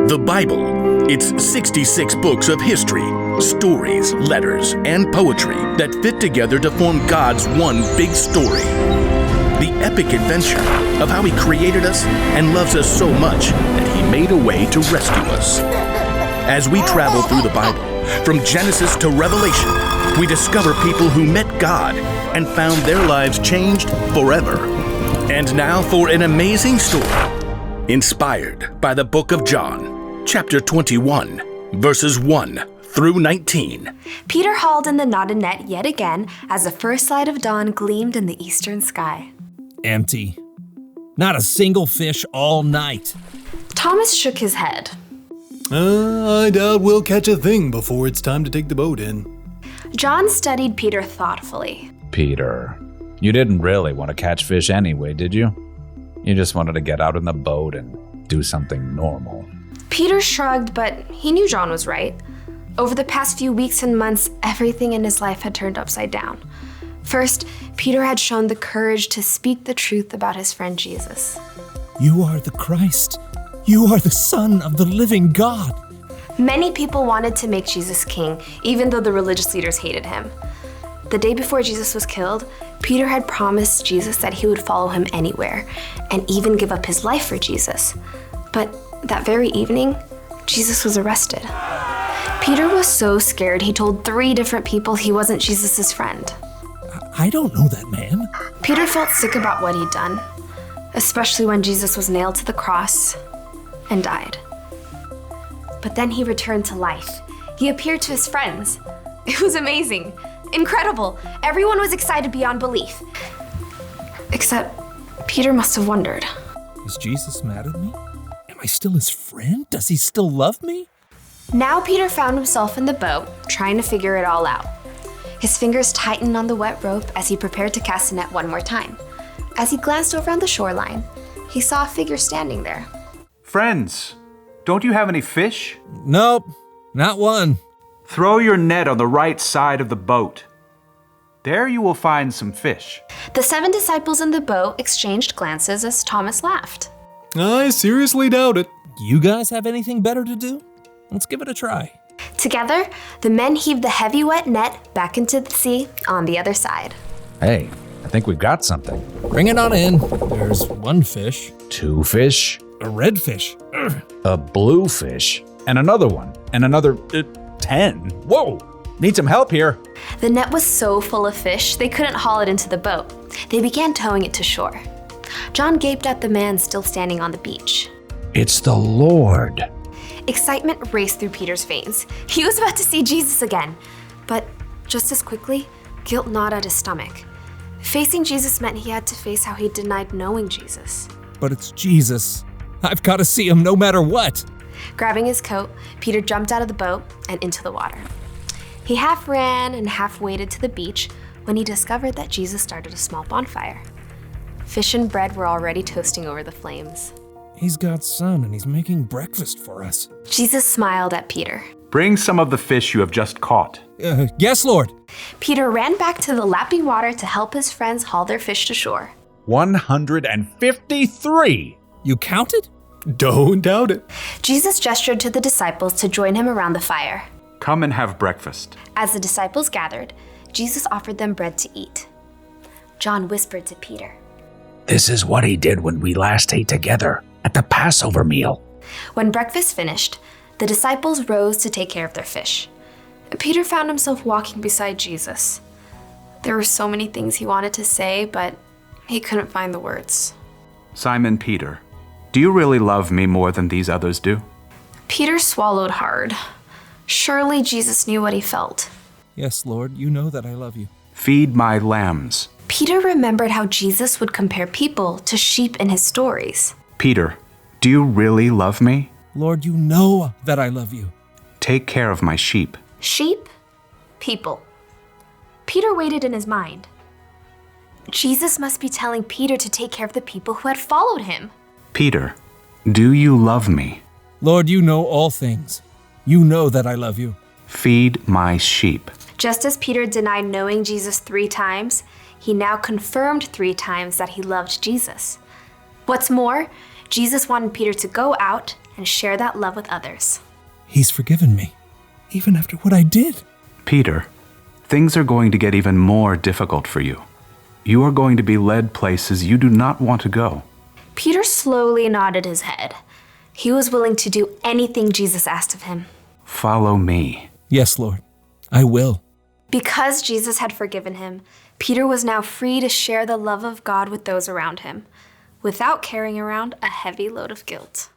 The Bible. It's 66 books of history, stories, letters, and poetry that fit together to form God's one big story. The epic adventure of how He created us and loves us so much that He made a way to rescue us. As we travel through the Bible, from Genesis to Revelation, we discover people who met God and found their lives changed forever. And now for an amazing story, inspired by the book of John, chapter 21, verses 1 through 19. Peter hauled in the knotted net yet again as the first light of dawn gleamed in the eastern sky. Empty. Not a single fish all night. Thomas shook his head. I doubt we'll catch a thing before it's time to take the boat in. John studied Peter thoughtfully. Peter, you didn't really want to catch fish anyway, did you? You just wanted to get out in the boat and do something normal. Peter shrugged, but he knew John was right. Over the past few weeks and months, everything in his life had turned upside down. First, Peter had shown the courage to speak the truth about his friend Jesus. You are the Christ. You are the Son of the living God. Many people wanted to make Jesus king, even though the religious leaders hated him. The day before Jesus was killed, Peter had promised Jesus that he would follow him anywhere, and even give up his life for Jesus. But that very evening, Jesus was arrested. Peter was so scared he told 3 different people he wasn't Jesus' friend. I don't know that man. Peter felt sick about what he'd done, especially when Jesus was nailed to the cross and died. But then he returned to life. He appeared to his friends. It was amazing, incredible. Everyone was excited beyond belief. Except Peter must have wondered. Is Jesus mad at me? Am I still his friend? Does he still love me? Now Peter found himself in the boat, trying to figure it all out. His fingers tightened on the wet rope as he prepared to cast the net one more time. As he glanced over on the shoreline, he saw a figure standing there. Friends, don't you have any fish? Nope, not one. Throw your net on the right side of the boat. There you will find some fish. The 7 disciples in the boat exchanged glances as Thomas laughed. I seriously doubt it. You guys have anything better to do? Let's give it a try. Together, the men heaved the heavy wet net back into the sea on the other side. Hey, I think we've got something. Bring it on in. There's 1 fish. 2 fish, A red fish. Ugh. a blue fish, and another one, and another 10. Whoa, need some help here. The net was so full of fish, they couldn't haul it into the boat. They began towing it to shore. John gaped at the man still standing on the beach. It's the Lord. Excitement raced through Peter's veins. He was about to see Jesus again. But just as quickly, guilt gnawed at his stomach. Facing Jesus meant he had to face how he denied knowing Jesus. But it's Jesus. I've got to see him no matter what. Grabbing his coat, Peter jumped out of the boat and into the water. He half ran and half waded to the beach when he discovered that Jesus started a small bonfire. Fish and bread were already toasting over the flames. He's God's son and he's making breakfast for us. Jesus smiled at Peter. Bring some of the fish you have just caught. Yes, Lord. Peter ran back to the lapping water to help his friends haul their fish to shore. 153. You counted? Don't doubt it. Jesus gestured to the disciples to join him around the fire. Come and have breakfast. As the disciples gathered, Jesus offered them bread to eat. John whispered to Peter. This is what he did when we last ate together at the Passover meal. When breakfast finished, the disciples rose to take care of their fish. Peter found himself walking beside Jesus. There were so many things he wanted to say, but he couldn't find the words. Simon Peter, do you really love me more than these others do? Peter swallowed hard. Surely Jesus knew what he felt. Yes, Lord, you know that I love you. Feed my lambs. Peter remembered how Jesus would compare people to sheep in his stories. Peter, do you really love me? Lord, you know that I love you. Take care of my sheep. Sheep? People. Peter waited in his mind. Jesus must be telling Peter to take care of the people who had followed him. Peter, do you love me? Lord, you know all things. You know that I love you. Feed my sheep. Just as Peter denied knowing Jesus 3 times, he now confirmed 3 times that he loved Jesus. What's more, Jesus wanted Peter to go out and share that love with others. He's forgiven me, even after what I did. Peter, things are going to get even more difficult for you. You are going to be led places you do not want to go. Peter slowly nodded his head. He was willing to do anything Jesus asked of him. Follow me. Yes, Lord, I will. Because Jesus had forgiven him, Peter was now free to share the love of God with those around him, without carrying around a heavy load of guilt.